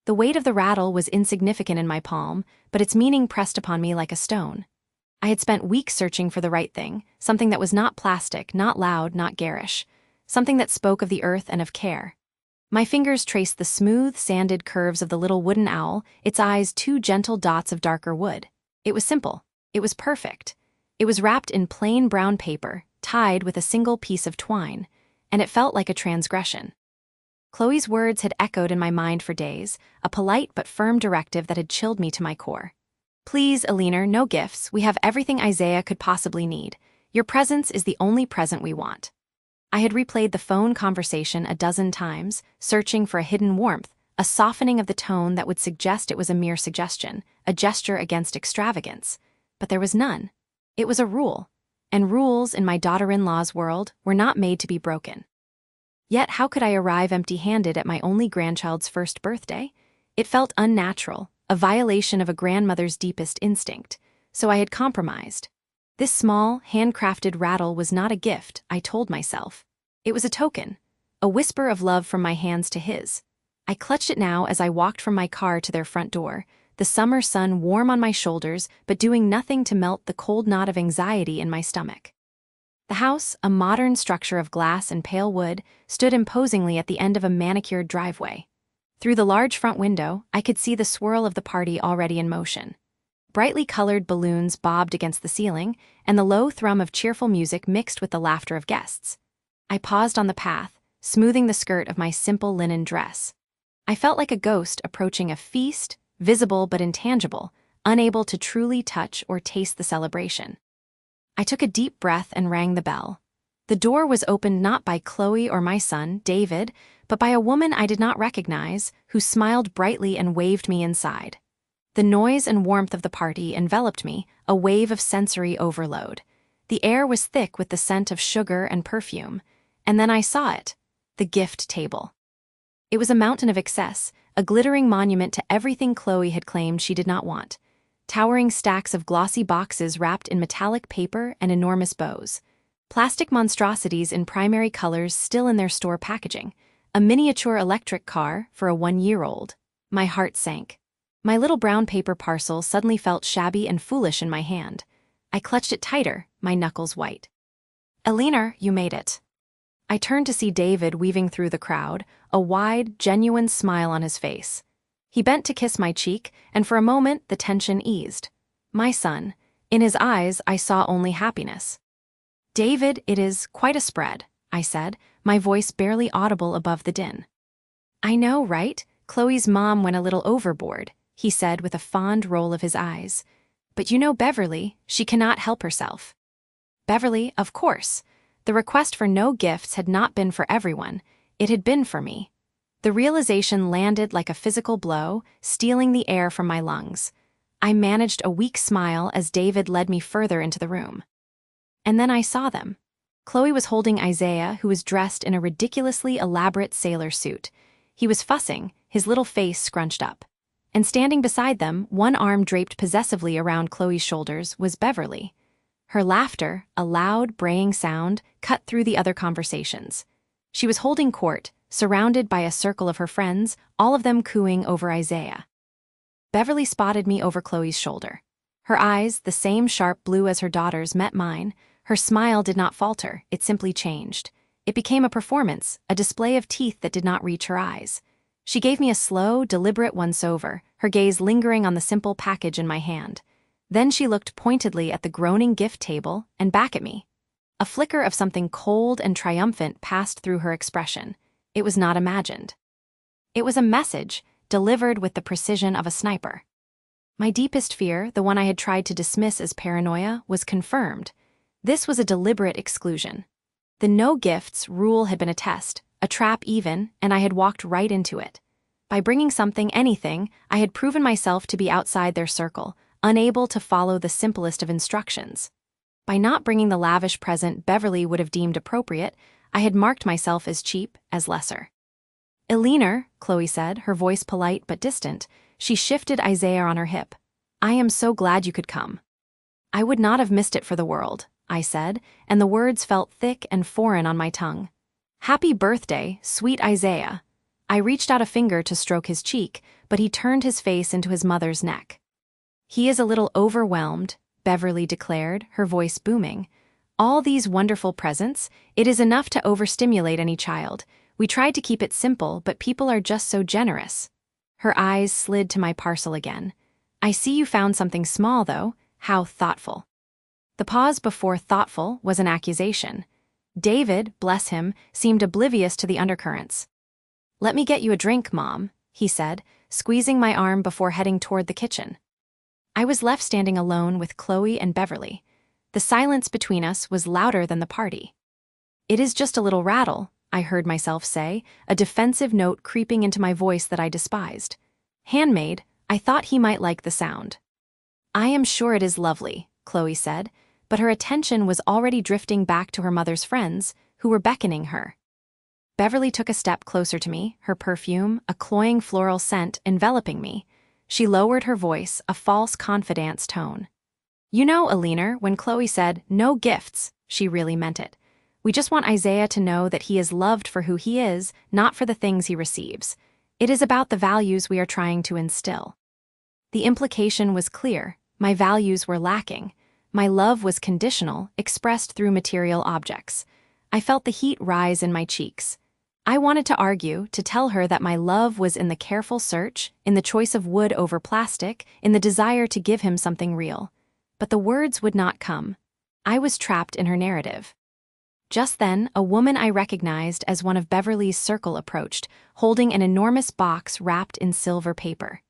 The weight of the rattle was insignificant in my palm, but its meaning pressed upon me like a stone. I had spent weeks searching for the right thing, something that was not plastic, not loud, not garish, something that spoke of the earth and of care. My fingers traced the smooth, sanded curves of the little wooden owl, its eyes two gentle dots of darker wood. It was simple. It was perfect. It was wrapped in plain brown paper, tied with a single piece of twine, and it felt like a transgression. Chloe's words had echoed in my mind for days, a polite but firm directive that had chilled me to my core. Please, Alina, no gifts. We have everything Isaiah could possibly need. Your presence is the only present we want. I had replayed the phone conversation a dozen times, searching for a hidden warmth, a softening of the tone that would suggest it was a mere suggestion, a gesture against extravagance. But there was none. It was a rule, and rules in my daughter-in-law's world were not made to be broken. Yet how could I arrive empty-handed at my only grandchild's first birthday? It felt unnatural, a violation of a grandmother's deepest instinct, so I had compromised. This small, handcrafted rattle was not a gift, I told myself. It was a token, a whisper of love from my hands to his. I clutched it now as I walked from my car to their front door, the summer sun warm on my shoulders but doing nothing to melt the cold knot of anxiety in my stomach. The house, a modern structure of glass and pale wood, stood imposingly at the end of a manicured driveway. Through the large front window, I could see the swirl of the party already in motion. Brightly colored balloons bobbed against the ceiling, and the low thrum of cheerful music mixed with the laughter of guests. I paused on the path, smoothing the skirt of my simple linen dress. I felt like a ghost approaching a feast, visible but intangible, unable to truly touch or taste the celebration. I took a deep breath and rang the bell. The door was opened not by Chloe or my son, David, but by a woman I did not recognize, who smiled brightly and waved me inside. The noise and warmth of the party enveloped me, a wave of sensory overload. The air was thick with the scent of sugar and perfume. And then I saw it, the gift table. It was a mountain of excess, a glittering monument to everything Chloe had claimed she did not want. Towering stacks of glossy boxes wrapped in metallic paper and enormous bows. Plastic monstrosities in primary colors still in their store packaging. A miniature electric car for a 1-year-old. My heart sank. My little brown paper parcel suddenly felt shabby and foolish in my hand. I clutched it tighter, my knuckles white. Alina, you made it. I turned to see David weaving through the crowd, a wide, genuine smile on his face. He bent to kiss my cheek, and for a moment the tension eased. My son. In his eyes I saw only happiness. David, it is quite a spread, I said, my voice barely audible above the din. I know, right? Chloe's mom went a little overboard, he said with a fond roll of his eyes. But you know Beverly, she cannot help herself. Beverly, of course. The request for no gifts had not been for everyone, it had been for me. The realization landed like a physical blow, stealing the air from my lungs. I managed a weak smile as David led me further into the room. And then I saw them. Chloe was holding Isaiah, who was dressed in a ridiculously elaborate sailor suit. He was fussing, his little face scrunched up. And standing beside them, one arm draped possessively around Chloe's shoulders, was Beverly. Her laughter, a loud, braying sound, cut through the other conversations. She was holding court, surrounded by a circle of her friends, all of them cooing over Isaiah. Beverly spotted me over Chloe's shoulder. Her eyes, the same sharp blue as her daughter's, met mine. Her smile did not falter, it simply changed. It became a performance, a display of teeth that did not reach her eyes. She gave me a slow, deliberate once-over, her gaze lingering on the simple package in my hand. Then she looked pointedly at the groaning gift table and back at me. A flicker of something cold and triumphant passed through her expression. It was not imagined. It was a message, delivered with the precision of a sniper. My deepest fear, the one I had tried to dismiss as paranoia, was confirmed. This was a deliberate exclusion. The no gifts rule had been a test, a trap even, and I had walked right into it. By bringing something, anything, I had proven myself to be outside their circle, unable to follow the simplest of instructions. By not bringing the lavish present Beverly would have deemed appropriate, I had marked myself as cheap, as lesser. Alina, Chloe said, her voice polite but distant. She shifted Isaiah on her hip. I am so glad you could come. I would not have missed it for the world, I said, and the words felt thick and foreign on my tongue. Happy birthday, sweet Isaiah. I reached out a finger to stroke his cheek, but he turned his face into his mother's neck. "He is a little overwhelmed," Beverly declared, her voice booming. "All these wonderful presents, it is enough to overstimulate any child. We tried to keep it simple, but people are just so generous." Her eyes slid to my parcel again. "I see you found something small, though. How thoughtful." The pause before thoughtful was an accusation. David, bless him, seemed oblivious to the undercurrents. "Let me get you a drink, Mom," he said, squeezing my arm before heading toward the kitchen. I was left standing alone with Chloe and Beverly. The silence between us was louder than the party. "It is just a little rattle," I heard myself say, a defensive note creeping into my voice that I despised. "Handmade, I thought he might like the sound." "I am sure it is lovely," Chloe said, but her attention was already drifting back to her mother's friends, who were beckoning her. Beverly took a step closer to me, her perfume, a cloying floral scent, enveloping me. She lowered her voice, a false confidence tone. "You know, Alina, when Chloe said, 'No gifts,' she really meant it. We just want Isaiah to know that he is loved for who he is, not for the things he receives. It is about the values we are trying to instill." The implication was clear. My values were lacking. My love was conditional, expressed through material objects. I felt the heat rise in my cheeks. I wanted to argue, to tell her that my love was in the careful search, in the choice of wood over plastic, in the desire to give him something real. But the words would not come. I was trapped in her narrative. Just then, a woman I recognized as one of Beverly's circle approached, holding an enormous box wrapped in silver paper.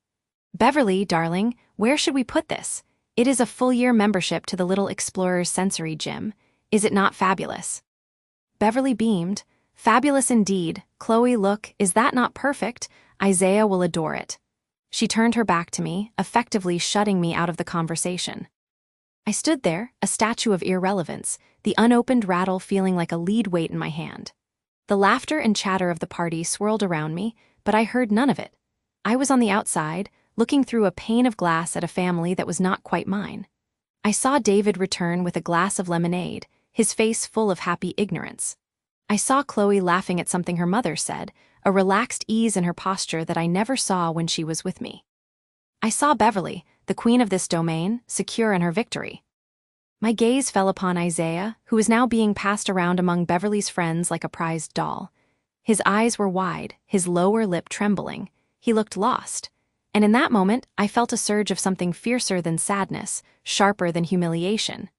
"Beverly, darling, where should we put this? It is a full-year membership to the Little Explorer's sensory gym. Is it not fabulous?" Beverly beamed. "Fabulous indeed. Chloe, look, is that not perfect? Isaiah will adore it." She turned her back to me, effectively shutting me out of the conversation. I stood there, a statue of irrelevance, the unopened rattle feeling like a lead weight in my hand. The laughter and chatter of the party swirled around me, but I heard none of it. I was on the outside, looking through a pane of glass at a family that was not quite mine. I saw David return with a glass of lemonade, his face full of happy ignorance. I saw Chloe laughing at something her mother said, a relaxed ease in her posture that I never saw when she was with me. I saw Beverly, the queen of this domain, secure in her victory. My gaze fell upon Isaiah, who was now being passed around among Beverly's friends like a prized doll. His eyes were wide, his lower lip trembling. He looked lost. And in that moment, I felt a surge of something fiercer than sadness, sharper than humiliation.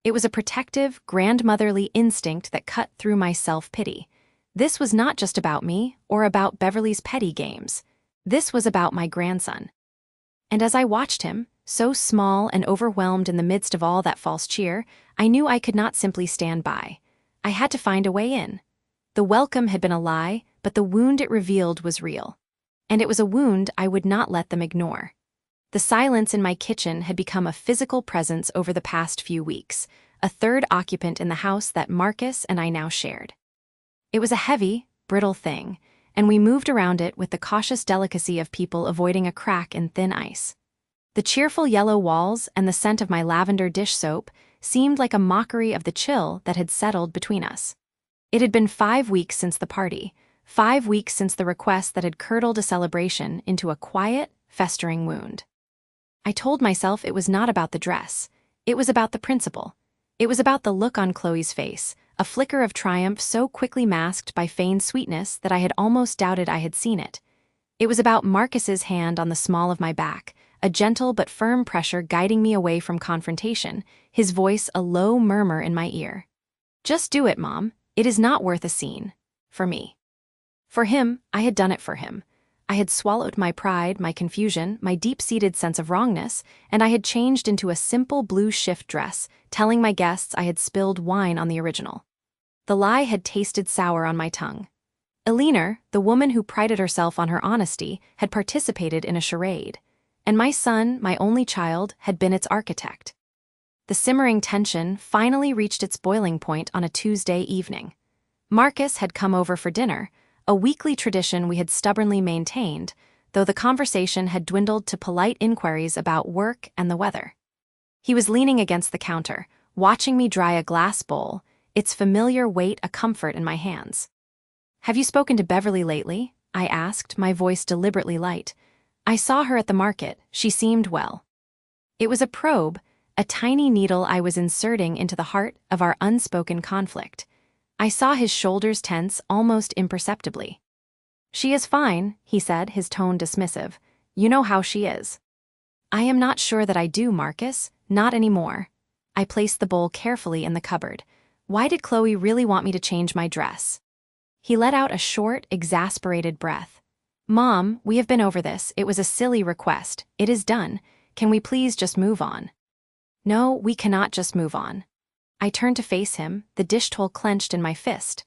It was a protective, grandmotherly instinct that cut through my self-pity. This was not just about me, or about Beverly's petty games. This was about my grandson. And as I watched him, so small and overwhelmed in the midst of all that false cheer, I knew I could not simply stand by. I had to find a way in. The welcome had been a lie, but the wound it revealed was real. And it was a wound I would not let them ignore. The silence in my kitchen had become a physical presence over the past few weeks, a third occupant in the house that Marcus and I now shared. It was a heavy, brittle thing, and we moved around it with the cautious delicacy of people avoiding a crack in thin ice. The cheerful yellow walls and the scent of my lavender dish soap seemed like a mockery of the chill that had settled between us. It had been 5 weeks since the party, 5 weeks since the request that had curdled a celebration into a quiet, festering wound. I told myself it was not about the dress. It was about the principle. It was about the look on Chloe's face, a flicker of triumph so quickly masked by feigned sweetness that I had almost doubted I had seen it. It was about Marcus's hand on the small of my back, a gentle but firm pressure guiding me away from confrontation, his voice a low murmur in my ear. "Just do it, Mom. It is not worth a scene." For me. For him, I had done it for him. I had swallowed my pride, my confusion, my deep-seated sense of wrongness, and I had changed into a simple blue shift dress, telling my guests I had spilled wine on the original. The lie had tasted sour on my tongue. Alina, the woman who prided herself on her honesty, had participated in a charade. And my son, my only child, had been its architect. The simmering tension finally reached its boiling point on a Tuesday evening. Marcus had come over for dinner, a weekly tradition we had stubbornly maintained, though the conversation had dwindled to polite inquiries about work and the weather. He was leaning against the counter, watching me dry a glass bowl, its familiar weight a comfort in my hands. "Have you spoken to Beverly lately?" I asked, my voice deliberately light. I saw her at the market. She seemed well. It was a probe, a tiny needle I was inserting into the heart of our unspoken conflict. I saw his shoulders tense almost imperceptibly. She is fine, he said, his tone dismissive. You know how she is. I am not sure that I do, Marcus. Not anymore. I placed the bowl carefully in the cupboard. Why did Chloe really want me to change my dress? He let out a short, exasperated breath. Mom, we have been over this. It was a silly request. It is done. Can we please just move on? No, we cannot just move on. I turned to face him, the dish towel clenched in my fist.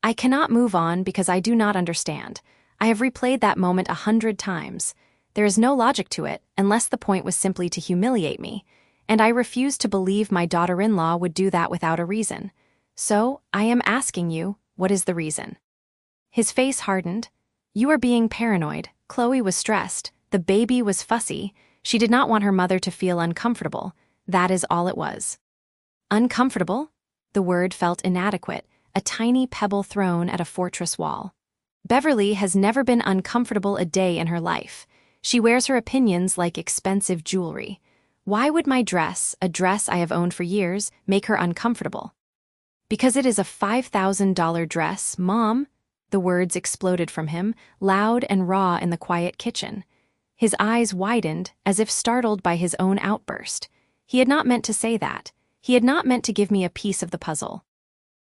I cannot move on because I do not understand. I have replayed that moment 100 times. There is no logic to it, unless the point was simply to humiliate me, and I refuse to believe my daughter-in-law would do that without a reason. So, I am asking you, what is the reason? His face hardened. You are being paranoid. Chloe was stressed. The baby was fussy. She did not want her mother to feel uncomfortable. That is all it was. Uncomfortable? The word felt inadequate, a tiny pebble thrown at a fortress wall. Beverly has never been uncomfortable a day in her life. She wears her opinions like expensive jewelry. Why would my dress, a dress I have owned for years, make her uncomfortable? Because it is a $5,000 dress, Mom. The words exploded from him, loud and raw in the quiet kitchen. His eyes widened, as if startled by his own outburst. He had not meant to say that. He had not meant to give me a piece of the puzzle.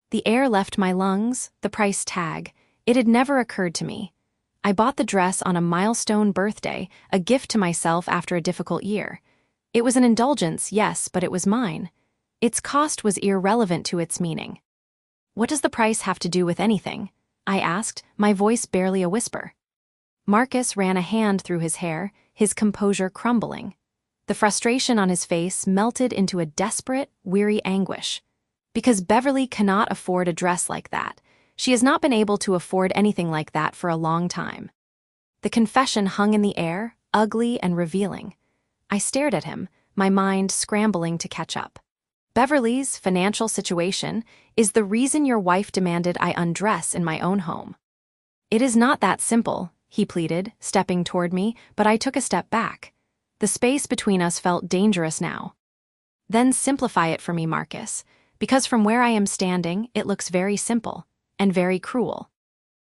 The air left my lungs, the price tag. It had never occurred to me. I bought the dress on a milestone birthday, a gift to myself after a difficult year. It was an indulgence, yes, but it was mine. Its cost was irrelevant to its meaning. What does the price have to do with anything? I asked, my voice barely a whisper. Marcus ran a hand through his hair, his composure crumbling. The frustration on his face melted into a desperate, weary anguish. Because Beverly cannot afford a dress like that. She has not been able to afford anything like that for a long time. The confession hung in the air, ugly and revealing. I stared at him, my mind scrambling to catch up. Beverly's financial situation is the reason your wife demanded I undress in my own home. It is not that simple, he pleaded, stepping toward me, but I took a step back. The space between us felt dangerous now. Then simplify it for me, Marcus, because from where I am standing, it looks very simple and very cruel.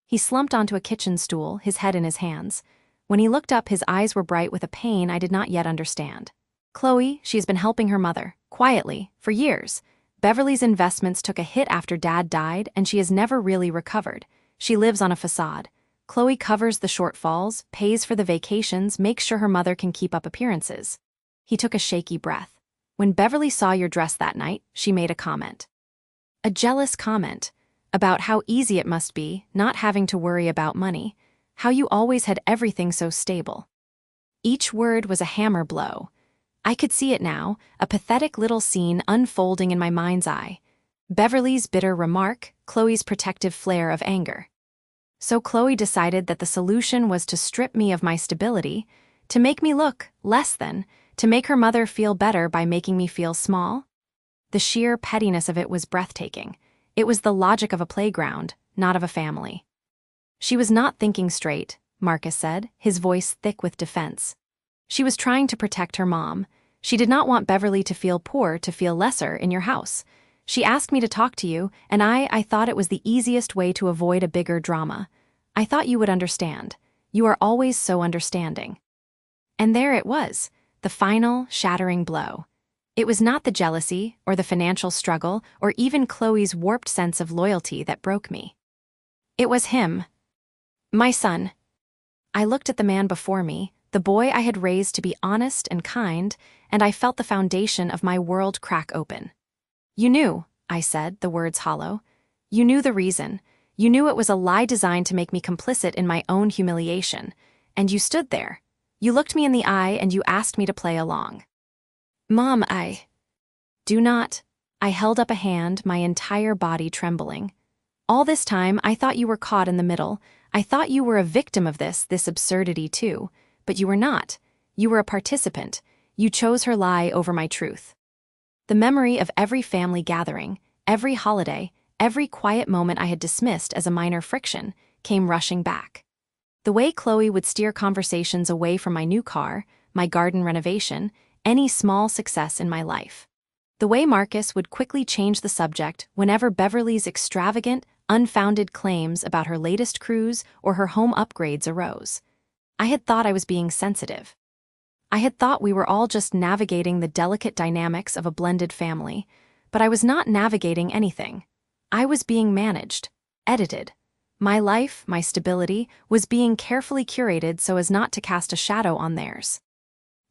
He slumped onto a kitchen stool, his head in his hands. When he looked up, his eyes were bright with a pain I did not yet understand. Chloe, she has been helping her mother, quietly, for years. Beverly's investments took a hit after Dad died, and she has never really recovered. She lives on a facade. Chloe covers the shortfalls, pays for the vacations, makes sure her mother can keep up appearances. He took a shaky breath. When Beverly saw your dress that night, she made a comment. A jealous comment. About how easy it must be, not having to worry about money. How you always had everything so stable. Each word was a hammer blow. I could see it now, a pathetic little scene unfolding in my mind's eye. Beverly's bitter remark, Chloe's protective flare of anger. So Chloe decided that the solution was to strip me of my stability, to make me look less than, to make her mother feel better by making me feel small. The sheer pettiness of it was breathtaking. It was the logic of a playground, not of a family. She was not thinking straight, Marcus said, his voice thick with defense. She was trying to protect her mom. She did not want Beverly to feel poor, to feel lesser in your house. She asked me to talk to you, and I thought it was the easiest way to avoid a bigger drama. I thought you would understand. You are always so understanding. And there it was, the final, shattering blow. It was not the jealousy, or the financial struggle, or even Chloe's warped sense of loyalty that broke me. It was him. My son. I looked at the man before me, the boy I had raised to be honest and kind, and I felt the foundation of my world crack open. You knew, I said, the words hollow. You knew the reason. You knew it was a lie designed to make me complicit in my own humiliation. And you stood there. You looked me in the eye and you asked me to play along. Mom, Do not. I held up a hand, my entire body trembling. All this time, I thought you were caught in the middle. I thought you were a victim of this absurdity too. But you were not. You were a participant. You chose her lie over my truth. The memory of every family gathering, every holiday, every quiet moment I had dismissed as a minor friction, came rushing back. The way Chloe would steer conversations away from my new car, my garden renovation, any small success in my life. The way Marcus would quickly change the subject whenever Beverly's extravagant, unfounded claims about her latest cruise or her home upgrades arose. I had thought I was being sensitive. I had thought we were all just navigating the delicate dynamics of a blended family, but I was not navigating anything. I was being managed, edited. My life, my stability, was being carefully curated so as not to cast a shadow on theirs.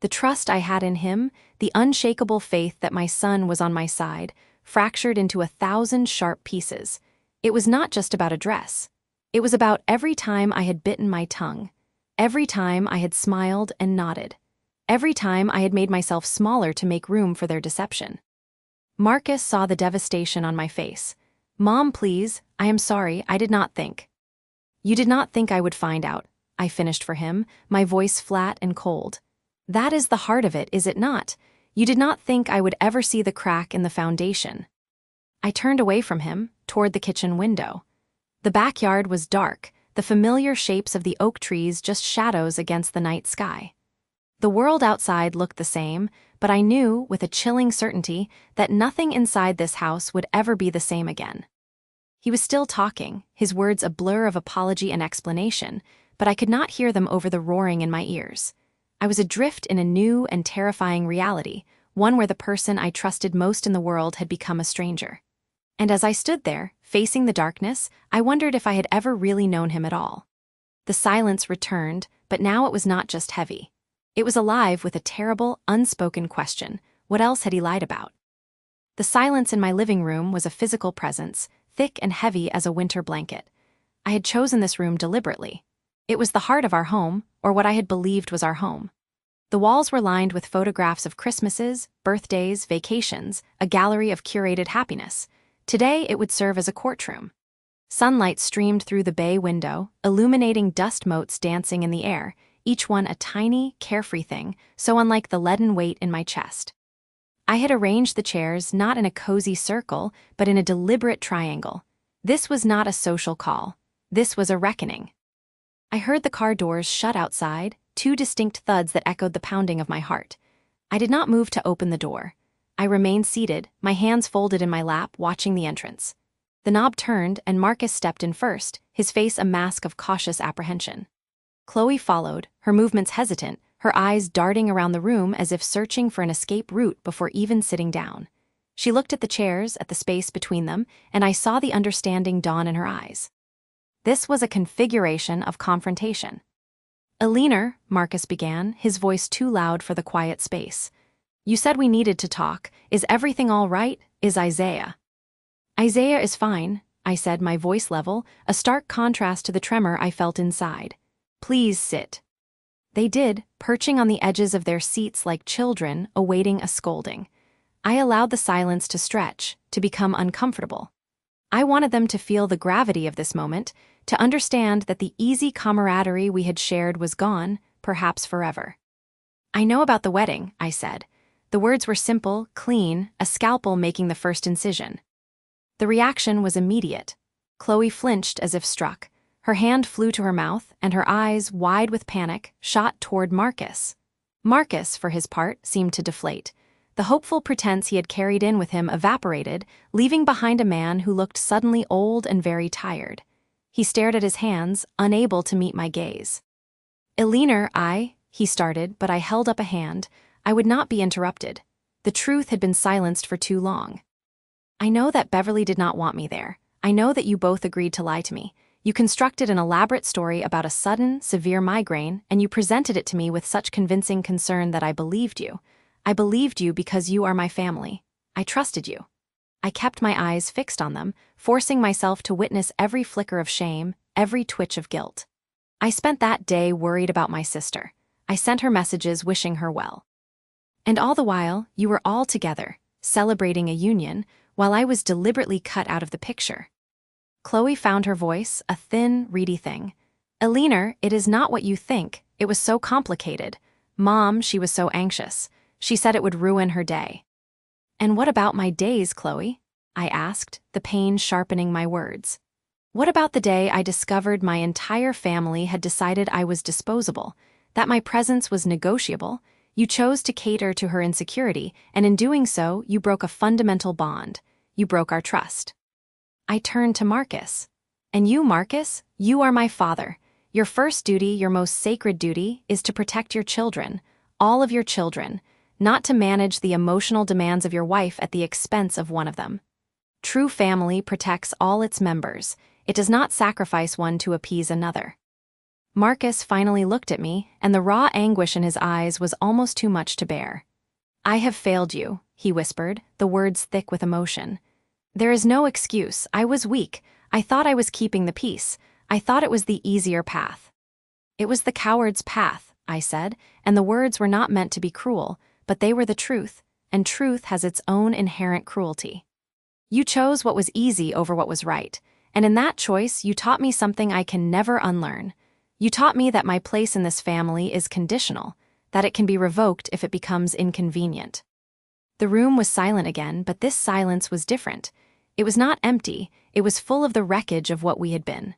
The trust I had in him, the unshakable faith that my son was on my side, fractured into 1,000 sharp pieces. It was not just about a dress. It was about every time I had bitten my tongue, every time I had smiled and nodded, every time I had made myself smaller to make room for their deception. Marcus saw the devastation on my face. "Mom, please, I am sorry, I did not think." "You did not think I would find out," I finished for him, my voice flat and cold. "That is the heart of it, is it not? You did not think I would ever see the crack in the foundation." I turned away from him, toward the kitchen window. The backyard was dark, the familiar shapes of the oak trees just shadows against the night sky. The world outside looked the same, but I knew, with a chilling certainty, that nothing inside this house would ever be the same again. He was still talking, his words a blur of apology and explanation, but I could not hear them over the roaring in my ears. I was adrift in a new and terrifying reality, one where the person I trusted most in the world had become a stranger. And as I stood there, facing the darkness, I wondered if I had ever really known him at all. The silence returned, but now it was not just heavy. It was alive with a terrible, unspoken question. What else had he lied about? The silence in my living room was a physical presence, thick and heavy as a winter blanket. I had chosen this room deliberately. It was the heart of our home, or what I had believed was our home. The walls were lined with photographs of Christmases, birthdays, vacations, a gallery of curated happiness. Today it would serve as a courtroom. Sunlight streamed through the bay window, illuminating dust motes dancing in the air, each one a tiny, carefree thing, so unlike the leaden weight in my chest. I had arranged the chairs not in a cozy circle, but in a deliberate triangle. This was not a social call. This was a reckoning. I heard the car doors shut outside, two distinct thuds that echoed the pounding of my heart. I did not move to open the door. I remained seated, my hands folded in my lap, watching the entrance. The knob turned, and Marcus stepped in first, his face a mask of cautious apprehension. Chloe followed, her movements hesitant, her eyes darting around the room as if searching for an escape route before even sitting down. She looked at the chairs, at the space between them, and I saw the understanding dawn in her eyes. This was a configuration of confrontation. "Eleanor," Marcus began, his voice too loud for the quiet space. "You said we needed to talk. Is everything all right? Is Isaiah?" "Isaiah is fine," I said, my voice level, a stark contrast to the tremor I felt inside. "Please sit." They did, perching on the edges of their seats like children awaiting a scolding. I allowed the silence to stretch, to become uncomfortable. I wanted them to feel the gravity of this moment, to understand that the easy camaraderie we had shared was gone, perhaps forever. "I know about the wedding," I said. The words were simple, clean, a scalpel making the first incision. The reaction was immediate. Chloe flinched as if struck. Her hand flew to her mouth, and her eyes, wide with panic, shot toward Marcus. Marcus, for his part, seemed to deflate. The hopeful pretense he had carried in with him evaporated, leaving behind a man who looked suddenly old and very tired. He stared at his hands, unable to meet my gaze. "Eleanor, he started, but I held up a hand. I would not be interrupted. The truth had been silenced for too long. "I know that Beverly did not want me there. I know that you both agreed to lie to me. You constructed an elaborate story about a sudden, severe migraine, and you presented it to me with such convincing concern that I believed you. I believed you because you are my family. I trusted you." I kept my eyes fixed on them, forcing myself to witness every flicker of shame, every twitch of guilt. I spent that day worried about my sister. I sent her messages wishing her well. And all the while, you were all together, celebrating a union, while I was deliberately cut out of the picture. Chloe found her voice, a thin, reedy thing. "Eleanor, it is not what you think. It was so complicated. Mom, she was so anxious. She said it would ruin her day." "And what about my days, Chloe?" I asked, the pain sharpening my words. What about the day I discovered my entire family had decided I was disposable, that my presence was negotiable? You chose to cater to her insecurity, and in doing so, you broke a fundamental bond. You broke our trust. I turned to Marcus. And you, Marcus, you are my father. Your first duty, your most sacred duty, is to protect your children, all of your children, not to manage the emotional demands of your wife at the expense of one of them. True family protects all its members. It does not sacrifice one to appease another. Marcus finally looked at me, and the raw anguish in his eyes was almost too much to bear. I have failed you, he whispered, the words thick with emotion. There is no excuse. I was weak. I thought I was keeping the peace. I thought it was the easier path. It was the coward's path, I said, and the words were not meant to be cruel, but they were the truth, and truth has its own inherent cruelty. You chose what was easy over what was right, and in that choice you taught me something I can never unlearn. You taught me that my place in this family is conditional, that it can be revoked if it becomes inconvenient. The room was silent again, but this silence was different. It was not empty, it was full of the wreckage of what we had been.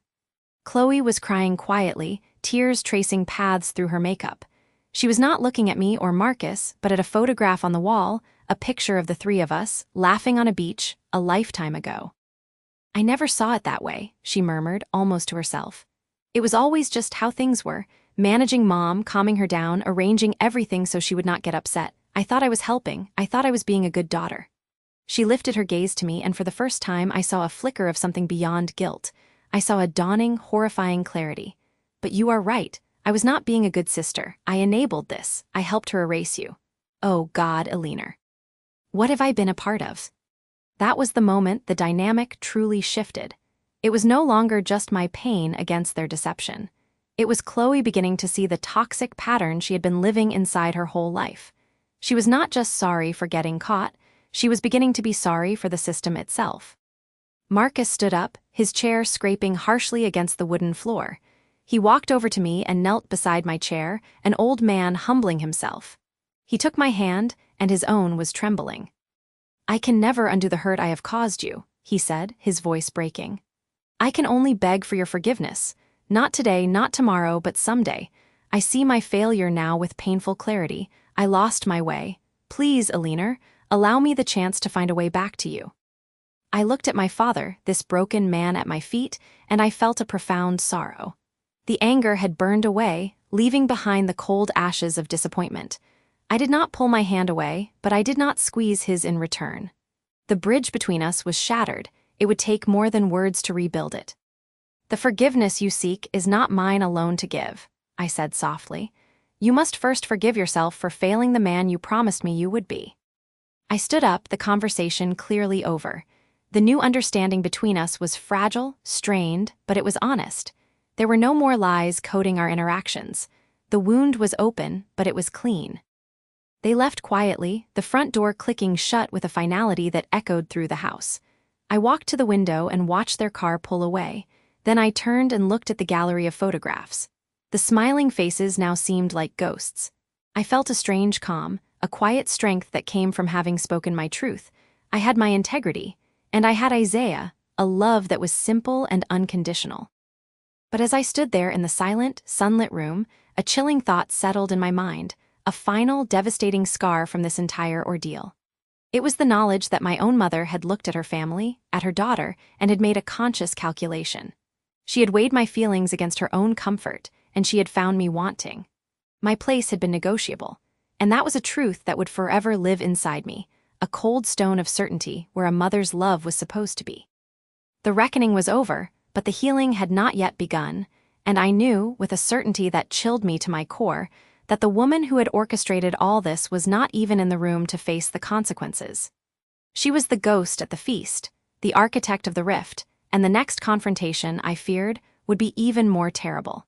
Chloe was crying quietly, tears tracing paths through her makeup. She was not looking at me or Marcus, but at a photograph on the wall, a picture of the three of us, laughing on a beach, a lifetime ago. I never saw it that way, she murmured, almost to herself. It was always just how things were, managing Mom, calming her down, arranging everything so she would not get upset. I thought I was helping, I thought I was being a good daughter. She lifted her gaze to me, and for the first time I saw a flicker of something beyond guilt. I saw a dawning, horrifying clarity. But you are right, I was not being a good sister. I enabled this, I helped her erase you. Oh God, Eleanor. What have I been a part of? That was the moment the dynamic truly shifted. It was no longer just my pain against their deception. It was Chloe beginning to see the toxic pattern she had been living inside her whole life. She was not just sorry for getting caught, she was beginning to be sorry for the system itself. Marcus stood up, his chair scraping harshly against the wooden floor. He walked over to me and knelt beside my chair, an old man humbling himself. He took my hand, and his own was trembling. I can never undo the hurt I have caused you, he said, his voice breaking. I can only beg for your forgiveness. Not today, not tomorrow, but someday. I see my failure now with painful clarity. I lost my way. Please, Eleanor, allow me the chance to find a way back to you. I looked at my father, this broken man at my feet, and I felt a profound sorrow. The anger had burned away, leaving behind the cold ashes of disappointment. I did not pull my hand away, but I did not squeeze his in return. The bridge between us was shattered. It would take more than words to rebuild it. The forgiveness you seek is not mine alone to give, I said softly. You must first forgive yourself for failing the man you promised me you would be. I stood up, the conversation clearly over. The new understanding between us was fragile, strained, but it was honest. There were no more lies coding our interactions. The wound was open, but it was clean. They left quietly, the front door clicking shut with a finality that echoed through the house. I walked to the window and watched their car pull away. Then I turned and looked at the gallery of photographs. The smiling faces now seemed like ghosts. I felt a strange calm, a quiet strength that came from having spoken my truth. I had my integrity, and I had Isaiah, a love that was simple and unconditional. But as I stood there in the silent, sunlit room, a chilling thought settled in my mind, a final, devastating scar from this entire ordeal. It was the knowledge that my own mother had looked at her family, at her daughter, and had made a conscious calculation. She had weighed my feelings against her own comfort, and she had found me wanting. My place had been negotiable, and that was a truth that would forever live inside me, a cold stone of certainty where a mother's love was supposed to be. The reckoning was over, but the healing had not yet begun, and I knew, with a certainty that chilled me to my core, that the woman who had orchestrated all this was not even in the room to face the consequences. She was the ghost at the feast, the architect of the rift, and the next confrontation, I feared, would be even more terrible.